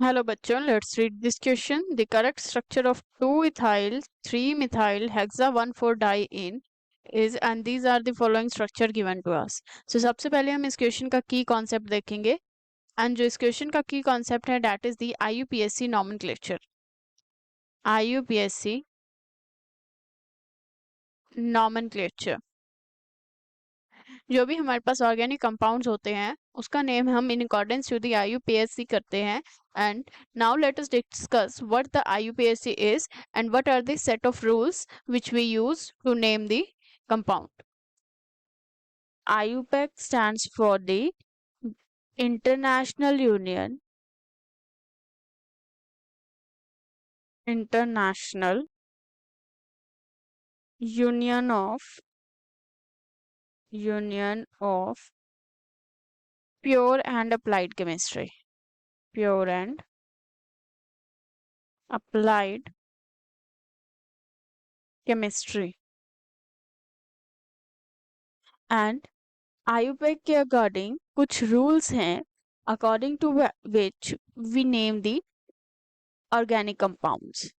Hello बच्चों, let's read this question. The correct structure of 2-ethyl 3-methyl hexa 1,4-diene is, and these are the following structure given to us. So सबसे पहले हम इस question का की concept देखेंगे and जो इस क्वेश्चन का की कॉन्सेप्ट है that is the IUPAC nomenclature. IUPAC nomenclature, जो भी हमारे पास ऑर्गेनिक कंपाउंड्स होते हैं उसका नेम हम इन अकॉर्डेंस टू द IUPAC करते हैं. And now let us discuss what the IUPAC is and what are the set of rules which we use to name the compound. IUPAC stands for the International Union of Pure and Applied Chemistry. Pure and Applied Chemistry. And IUPAC के according कुछ rules हैं according to which we name the organic compounds.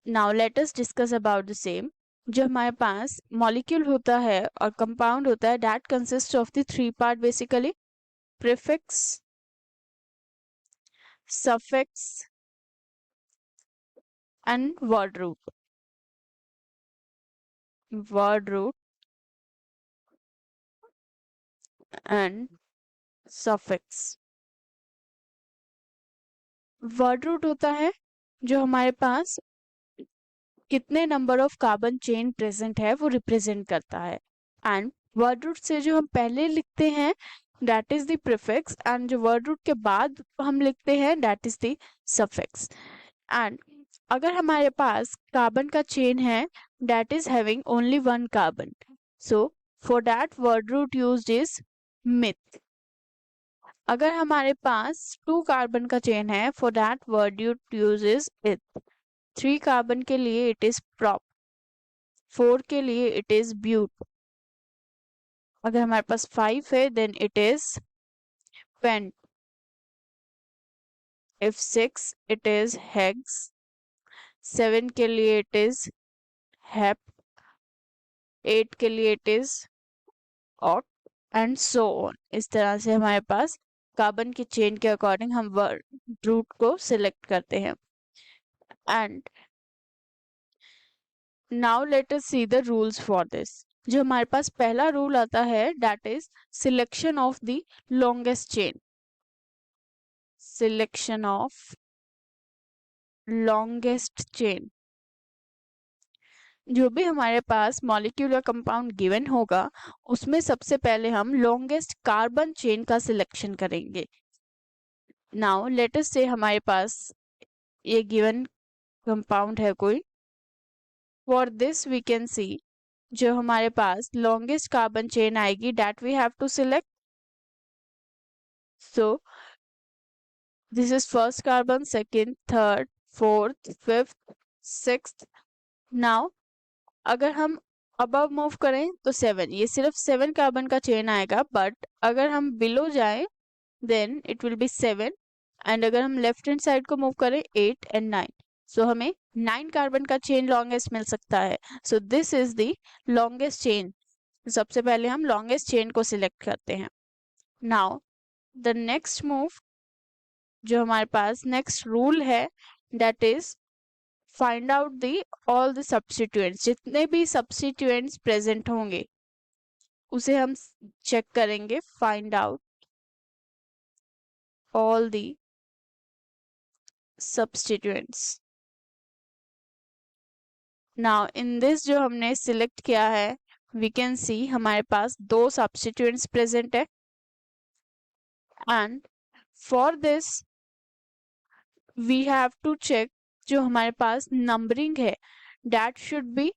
Now let us discuss about the same. जो हमारे पास molecule होता है और compound होता है that consist of the three part basically: prefix, suffix and word root. Word root and suffix. Word root होता है जो हमारे पास कितने number of carbon chain present है वो रिप्रेजेंट करता है. एंड वर्ड रूट से जो हम पहले लिखते हैं that is the prefix, and जो वर्ड रूट के बाद हम लिखते हैं that is the suffix. And अगर हमारे पास कार्बन का चेन है that is having only one carbon, so for that word root used is meth. अगर हमारे पास 2 कार्बन का चेन है for that word root use is eth. 3 carbon के लिए इट इज प्रॉप. 4 के लिए इट इज ब्यूट. अगर हमारे पास 5 है then it is pent. If 6 it is hex. 7 के लिए इट इज हेप. 8 के लिए it is oct and so on. इस तरह से हमारे पास कार्बन की चेन के अकॉर्डिंग हम वर्ड रूट को सिलेक्ट करते हैं. And now let us see the rules for this. जो हमारे पास पहला रूल आता है that is selection of the longest chain. Selection of longest chain. जो भी हमारे पास मॉलिक्यूल या कंपाउंड गिवन होगा उसमें सबसे पहले हम लॉन्गेस्ट कार्बन चेन का सिलेक्शन करेंगे. नाउ लेट अस से हमारे पास ये गिवन कंपाउंड है कोई. For this we can see जो हमारे पास लॉन्गेस्ट कार्बन चेन आएगी that we have to select. So this is first carbon, second, third, fourth, fifth, sixth. Now अगर हम अबव मूव करें तो 7, ये सिर्फ 7 कार्बन का चेन आएगा. बट अगर हम बिलो जाएं then it will be 7. And अगर हम लेफ्ट हैंड साइड को मूव करें 8 एंड 9, सो हमें 9 कार्बन का चेन लॉन्गेस्ट मिल सकता है. सो this is the longest chain. सबसे पहले हम लॉन्गेस्ट चेन को सिलेक्ट करते हैं. नाउ द नेक्स्ट मूव जो हमारे पास नेक्स्ट रूल है that is find out the all the substituents. जितने भी सब्स्टिट्यूएंट्स प्रेजेंट होंगे उसे हम चेक करेंगे. Find out all the substituents. Now in this जो हमने सिलेक्ट किया है वी कैन सी हमारे पास 2 सब्स्टिट्यूएंट्स प्रेजेंट है. And for this we have to check जो हमारे पास नंबरिंग है that should be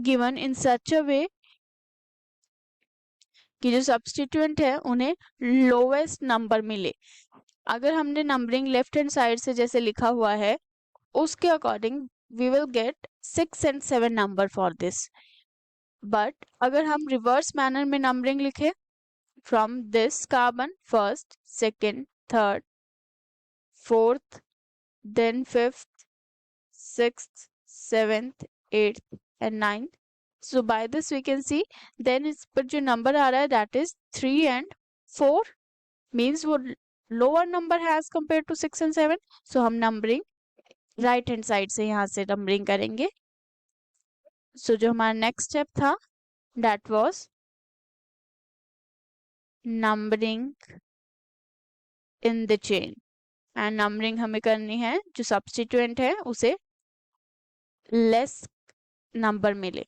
given in such a way कि जो सब्स्टिट्यूएंट है उन्हें लोवेस्ट नंबर मिले. अगर हमने नंबरिंग लेफ्ट हैंड साइड से जैसे लिखा हुआ है उसके according we will get 6 and 7 number for this. But अगर हम रिवर्स मैनर में नंबरिंग लिखे from this carbon first, second, third, 4th, then 5th, 6th, 7th, 8th and 9th. So by this we can see then इस पर जो number आ रहा है that is 3 and 4 means वो lower number has compared to 6 and 7. So हम numbering right hand side से यहाँ से numbering करेंगे. So जो हमारा next step था that was numbering in the chain. And numbering हमें करनी है जो substituent है उसे less number मिले.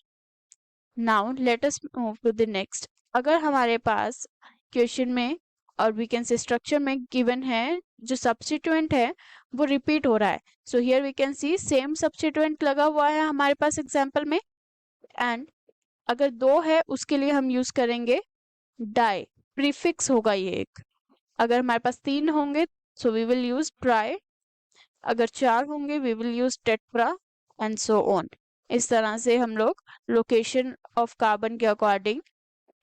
Now let us move to the next. अगर हमारे पास क्वेश्चन में और we can say structure में given है जो substituent है वो repeat हो रहा है. So here we can see same substituent लगा हुआ है हमारे पास example में. And अगर 2 है उसके लिए हम यूज करेंगे डाई. प्रीफिक्स होगा ये एक. अगर हमारे पास 3 होंगे so we will use tri. अगर 4 होंगे we will use tetra and so on. इस तरह से हम लोग लोकेशन ऑफ कार्बन के अकॉर्डिंग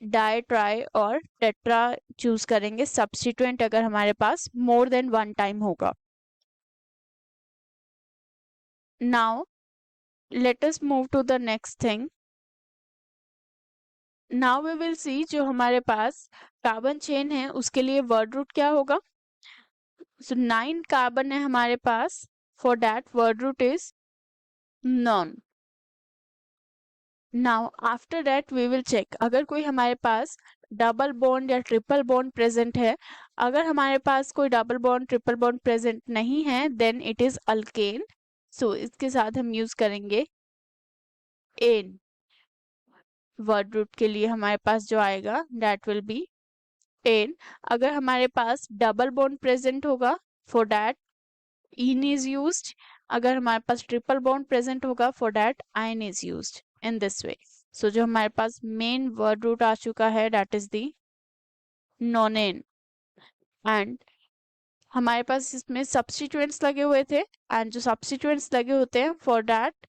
डाई, ट्राई और टेट्रा चूज करेंगे सब्स्टिट्यूएंट अगर हमारे पास मोर देन 1 टाइम होगा. Now let us move to the next thing. Now we will see जो हमारे पास कार्बन चेन है उसके लिए वर्ड रूट क्या होगा. सो 9 कार्बन है हमारे पास. For that word root is non. Now after that we will check अगर कोई हमारे पास डबल बॉन्ड या ट्रिपल बॉन्ड प्रेजेंट है. अगर हमारे पास कोई double bond triple bond present नहीं है then it is alkane. So इसके साथ हम यूज करेंगे एन. वर्ड रूट के लिए हमारे पास जो आएगा दैट विल बी एन. अगर हमारे पास डबल बॉन्ड प्रेजेंट होगा for that ene is used. अगर हमारे पास ट्रिपल बॉन्ड प्रेजेंट होगा for that yne is used in this way. So जो हमारे पास मेन वर्ड रूट आ चुका है that is the nonane. And हमारे पास इसमें सब्स्टिट्यूएंट्स लगे हुए थे एंड जो सब्स्टिट्यूएंट्स लगे होते हैं for that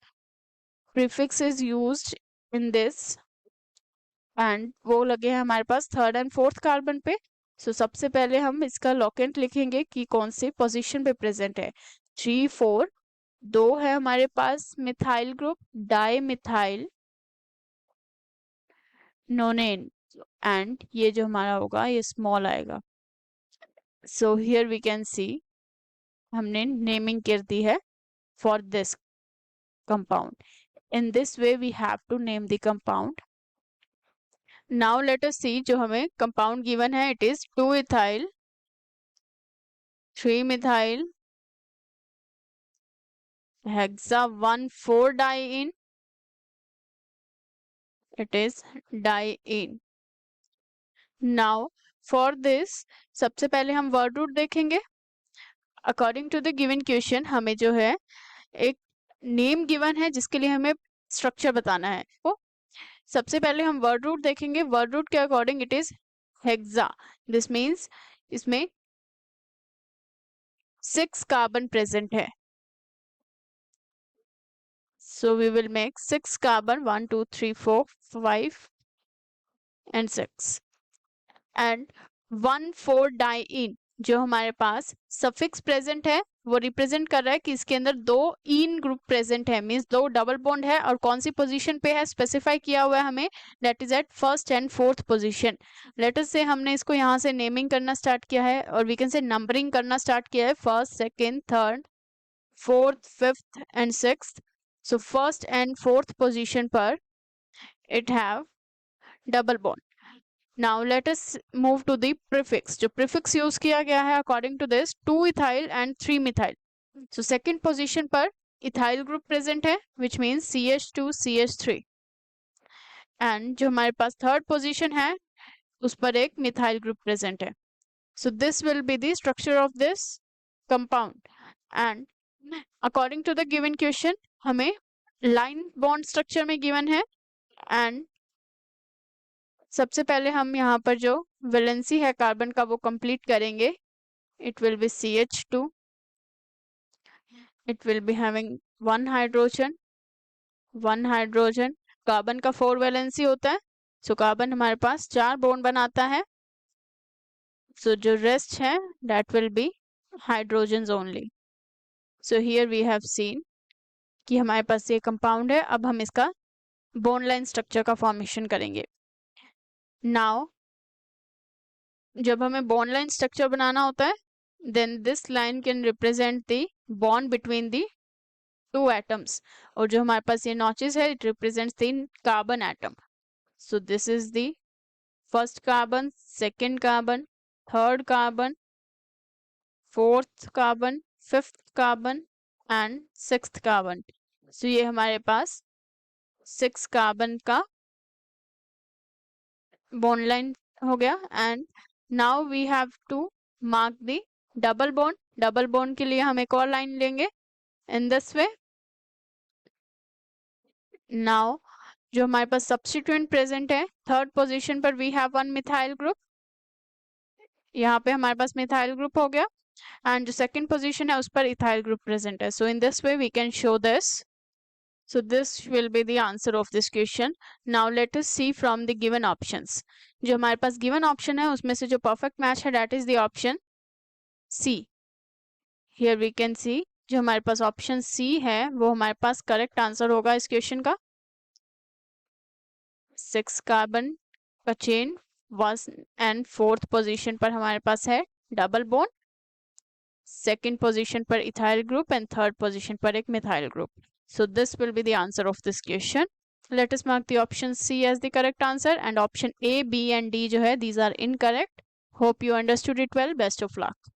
prefix is used in this. And वो लगे हैं हमारे पास 3rd and 4th कार्बन पे. सो सबसे पहले हम इसका लोकेंट लिखेंगे कि कौन सी पोजीशन पे प्रेजेंट है. 3, 4. 2 है हमारे पास methyl group di methyl nonane. And ये जो हमारा होगा ये स्मॉल आएगा. So here we can see हमने नेमिंग कर दी है for this compound. In this way we have to name the compound. Now let us see जो हमें कंपाउंड गिवन है it is 2 ethyl 3 methyl hexa 1,4 diene. It is diene. Now for this सबसे पहले हम word root देखेंगे. According to the given question हमें जो है एक नेम गिवन है जिसके लिए हमें स्ट्रक्चर बताना है. तो सबसे पहले हम वर्ड रूट देखेंगे. वर्ड रूट के according it is hexa. This means इसमें 6 कार्बन प्रेजेंट है. So we will make 6 carbon 1, 2, 3, 4, 5 and 6 and 1,4 diene. जो हमारे पास सफिक्स प्रेजेंट है वो रिप्रेजेंट कर रहा है कि इसके अंदर 2 इन ग्रुप प्रेजेंट है मींस 2 डबल बॉन्ड है और कौन सी पोजीशन पे है स्पेसिफाई किया हुआ है हमें that is at 1st and 4th position. Let us say हमने इसको यहाँ से नेमिंग करना स्टार्ट किया है और वी कैन से नंबरिंग करना स्टार्ट किया है 1st, 2nd, 3rd, 4th, 5th and 6th. So 1st and 4th position पर it have double bond. Now let us move to the prefix. जो prefix use किया गया है according to this 2 ethyl and 3 methyl. So second position पर ethyl group present है which means CH2 CH3. And जो हमारे पास third position है उस पर एक methyl group present है. So this will be the structure of this compound. And according to the given question हमें लाइन बॉन्ड स्ट्रक्चर में गिवन है. एंड सबसे पहले हम यहाँ पर जो वैलेंसी है कार्बन का वो कंप्लीट करेंगे. It will B CH2. It will be having 1 hydrogen 1 hydrogen. Carbon का 4 वैलेंसी होता है. सो कार्बन हमारे पास 4 बॉन्ड बनाता है. सो जो रेस्ट है that will be hydrogens only. So here we have seen कि हमारे पास ये कंपाउंड है. अब हम इसका बोन लाइन स्ट्रक्चर का फॉर्मेशन करेंगे. नाउ जब हमें बॉन्ड लाइन स्ट्रक्चर बनाना होता है, then this line can represent the bond between the two atoms. और जो हमारे पास ये नॉचेस है, it represents the carbon atom. So this is the first carbon, second carbon, third carbon, fourth carbon, fifth carbon and sixth carbon. So ये हमारे पास 6 carbon का बॉन्ड लाइन हो गया. And now we have to mark the double bond. Double bond के लिए हम एक और लाइन लेंगे इन दिस वे. नाउ जो हमारे पास सब्स्टिट्यूएंट प्रेजेंट है, थर्ड पोजीशन पर we have one methyl group. यहाँ पे हमारे पास मिथाइल ग्रुप हो गया. एंड जो सेकंड पोजीशन है उस पर इथाइल ग्रुप प्रेजेंट है. So in this way we can show this. So this will be the answer of this question. Now let us see from the given options. जो हमारे पास given option है उसमें से जो perfect match है that is the option C. Here we can see जो हमारे पास option C है वो हमारे पास correct answer होगा इस question का. 6 कार्बन का चेन 1 and 4th पोजीशन पर हमारे पास है डबल बॉन्ड, सेकेंड पोजीशन पर ethyl group and third position पर एक methyl group. So this will be the answer of this question. Let us mark the option C as the correct answer and option A, B and D जो है these are incorrect. Hope you understood it well. Best of luck.